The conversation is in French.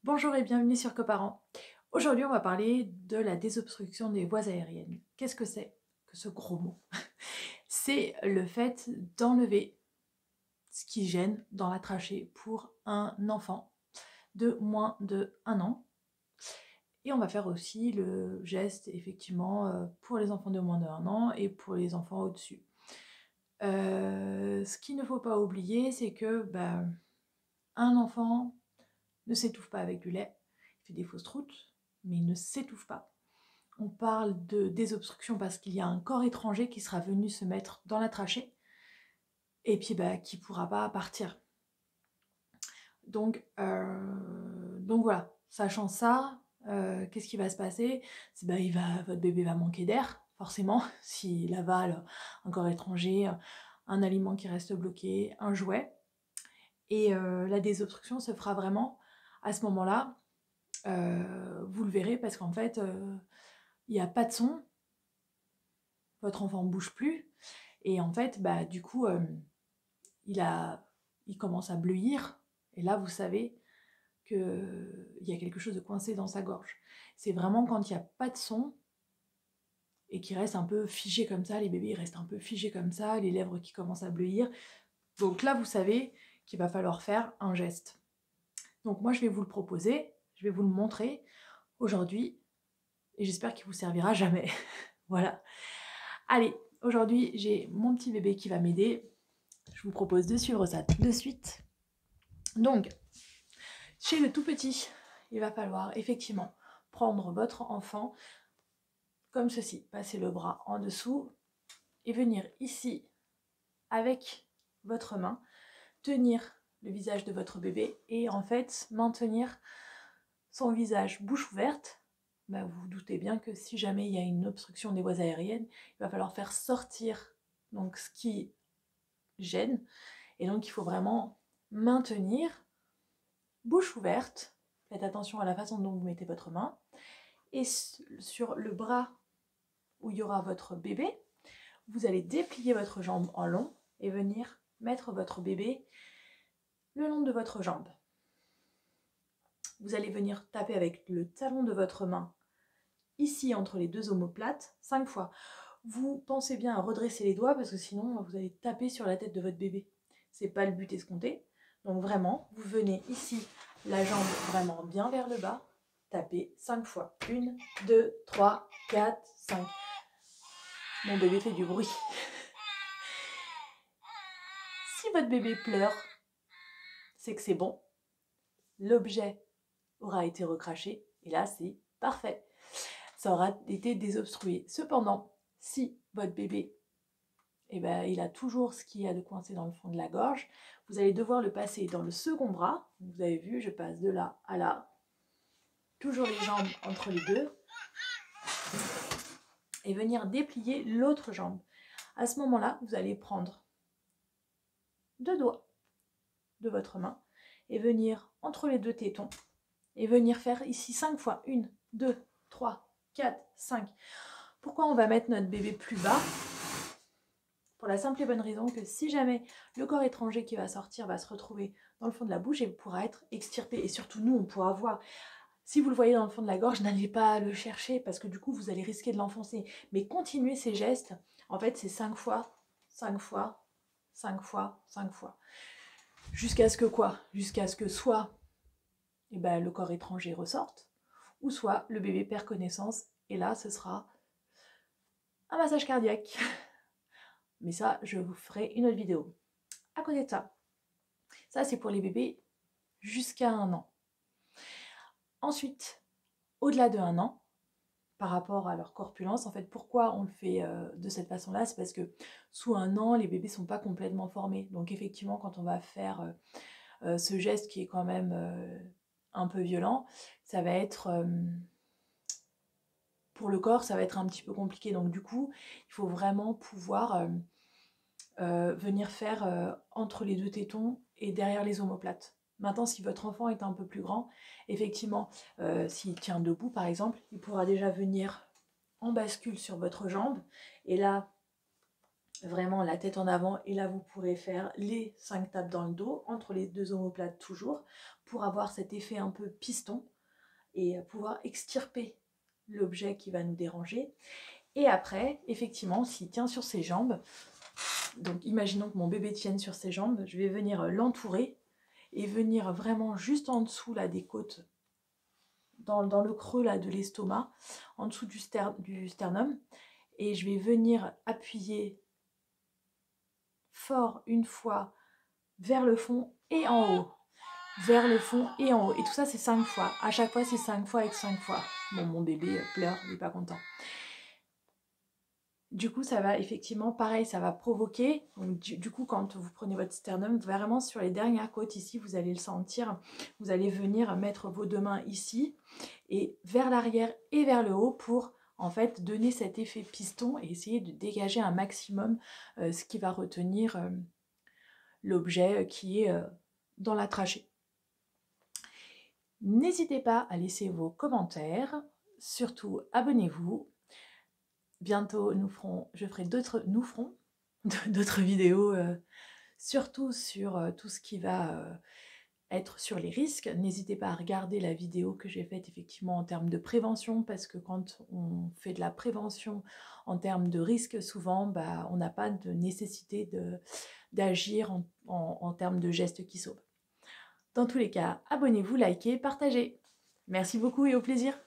Bonjour et bienvenue sur Coparents. Aujourd'hui, on va parler de la désobstruction des voies aériennes. Qu'est-ce que c'est que ce gros mot? C'est le fait d'enlever ce qui gêne dans la trachée pour un enfant de moins de 1 an. Et on va faire aussi le geste, effectivement, pour les enfants de moins de 1 an et pour les enfants au-dessus. Ce qu'il ne faut pas oublier, c'est que un enfant ne s'étouffe pas avec du lait, il fait des fausses routes, mais il ne s'étouffe pas. On parle de désobstruction parce qu'il y a un corps étranger qui sera venu se mettre dans la trachée et puis qui ne pourra pas partir. Donc voilà, sachant ça, qu'est-ce qui va se passer? Votre bébé va manquer d'air, forcément, s'il avale un corps étranger, un aliment qui reste bloqué, un jouet. Et la désobstruction se fera vraiment à ce moment-là. Vous le verrez parce qu'en fait, il n'y a pas de son, votre enfant ne bouge plus, et en fait, du coup, il commence à bleuir, et là, vous savez qu'il y a quelque chose de coincé dans sa gorge. C'est vraiment quand il n'y a pas de son, et qu'il reste un peu figé comme ça, les bébés ils restent un peu figés comme ça, les lèvres qui commencent à bleuir. Donc là, vous savez qu'il va falloir faire un geste. Donc moi, je vais vous le proposer, je vais vous le montrer aujourd'hui, et j'espère qu'il vous servira jamais. Voilà. Allez, aujourd'hui, j'ai mon petit bébé qui va m'aider. Je vous propose de suivre ça de suite. Donc, chez le tout petit, il va falloir effectivement prendre votre enfant comme ceci, passer le bras en dessous et venir ici avec votre main, tenir le visage de votre bébé et en fait maintenir son visage bouche ouverte. Vous vous doutez bien que si jamais il y a une obstruction des voies aériennes, il va falloir faire sortir donc ce qui gêne, et donc il faut vraiment maintenir bouche ouverte. Faites attention à la façon dont vous mettez votre main, et sur le bras où il y aura votre bébé, vous allez déplier votre jambe en long et venir mettre votre bébé le long de votre jambe. Vous allez venir taper avec le talon de votre main ici entre les deux omoplates 5 fois. Vous pensez bien à redresser les doigts parce que sinon vous allez taper sur la tête de votre bébé. C'est pas le but escompté. Donc vraiment, vous venez ici, la jambe vraiment bien vers le bas, tapez 5 fois. 1, 2, 3, 4, 5. Mon bébé fait du bruit. Si votre bébé pleure, c'est que c'est bon. L'objet aura été recraché et là c'est parfait. Ça aura été désobstrué. Cependant, si votre bébé il a toujours ce qu'il y a de coincé dans le fond de la gorge, vous allez devoir le passer dans le second bras. Vous avez vu, je passe de là à là. Toujours les jambes entre les deux. Et venir déplier l'autre jambe. À ce moment-là, vous allez prendre 2 doigts de votre main et venir entre les 2 tétons et venir faire ici 5 fois. 1, 2, 3, 4, 5. Pourquoi on va mettre notre bébé plus bas? Pour la simple et bonne raison que si jamais le corps étranger qui va sortir va se retrouver dans le fond de la bouche et pourra être extirpé. Et surtout nous, on pourra voir. Si vous le voyez dans le fond de la gorge, n'allez pas le chercher parce que du coup, vous allez risquer de l'enfoncer. Mais continuez ces gestes. En fait, c'est 5 fois, 5 fois, 5 fois, 5 fois. Jusqu'à ce que quoi? Jusqu'à ce que soit le corps étranger ressorte, ou soit le bébé perd connaissance. Et là, ce sera un massage cardiaque. Mais ça, je vous ferai une autre vidéo. À côté de ça c'est pour les bébés jusqu'à 1 an. Ensuite, au-delà de 1 an, par rapport à leur corpulence, en fait, pourquoi on le fait de cette façon-là? C'est parce que sous 1 an, les bébés ne sont pas complètement formés. Donc effectivement, quand on va faire ce geste qui est quand même un peu violent, ça va être... pour le corps, ça va être un petit peu compliqué. Donc du coup, il faut vraiment pouvoir venir faire entre les 2 tétons et derrière les omoplates. Maintenant, si votre enfant est un peu plus grand, effectivement, s'il tient debout par exemple, il pourra déjà venir en bascule sur votre jambe. Et là, vraiment la tête en avant, et là vous pourrez faire les 5 tapes dans le dos, entre les deux omoplates toujours, pour avoir cet effet un peu piston et pouvoir extirper l'objet qui va nous déranger. Et après, effectivement, s'il tient sur ses jambes, donc imaginons que mon bébé tienne sur ses jambes, je vais venir l'entourer et venir vraiment juste en dessous là, des côtes, dans le creux là, de l'estomac, en dessous du sternum, et je vais venir appuyer fort une fois vers le fond et en haut, vers le fond et en haut, et tout ça c'est 5 fois, à chaque fois c'est 5 fois avec 5 fois. Bon, mon bébé pleure, il n'est pas content. Du coup, ça va effectivement, pareil, ça va provoquer, donc, du coup, quand vous prenez votre sternum, vraiment sur les dernières côtes ici, vous allez le sentir, vous allez venir mettre vos deux mains ici, et vers l'arrière et vers le haut pour, en fait, donner cet effet piston et essayer de dégager un maximum ce qui va retenir l'objet qui est dans la trachée. N'hésitez pas à laisser vos commentaires, surtout abonnez-vous. Bientôt, je ferai d'autres vidéos, surtout sur tout ce qui va être sur les risques. N'hésitez pas à regarder la vidéo que j'ai faite effectivement en termes de prévention, parce que quand on fait de la prévention en termes de risques, souvent on n'a pas de nécessité d'agir en termes de gestes qui sauvent. Dans tous les cas, abonnez-vous, likez, partagez. Merci beaucoup et au plaisir.